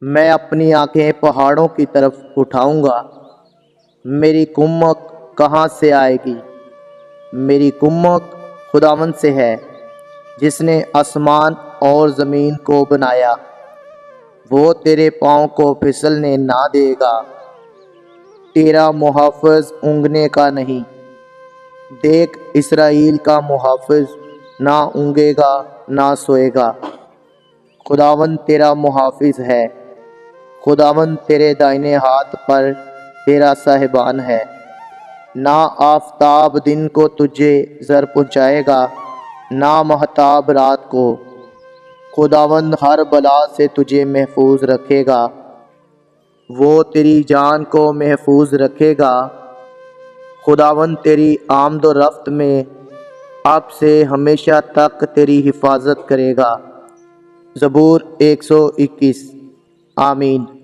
میں اپنی آنکھیں پہاڑوں کی طرف اٹھاؤں گا، میری کمک کہاں سے آئے گی؟ میری کمک خداوند سے ہے جس نے آسمان اور زمین کو بنایا۔ وہ تیرے پاؤں کو پھسلنے نہ دے گا، تیرا محافظ اونگنے کا نہیں۔ دیکھ، اسرائیل کا محافظ نہ اونگے گا نہ سوئے گا۔ خداوند تیرا محافظ ہے، خداوند تیرے دائنے ہاتھ پر تیرا صاحبان ہے۔ نہ آفتاب دن کو تجھے زر پہنچائے گا، نہ مہتاب رات کو۔ خداوند ہر بلا سے تجھے محفوظ رکھے گا، وہ تیری جان کو محفوظ رکھے گا۔ خداوند تیری آمد و رفت میں اب سے ہمیشہ تک تیری حفاظت کرے گا۔ زبور 121۔ آمین۔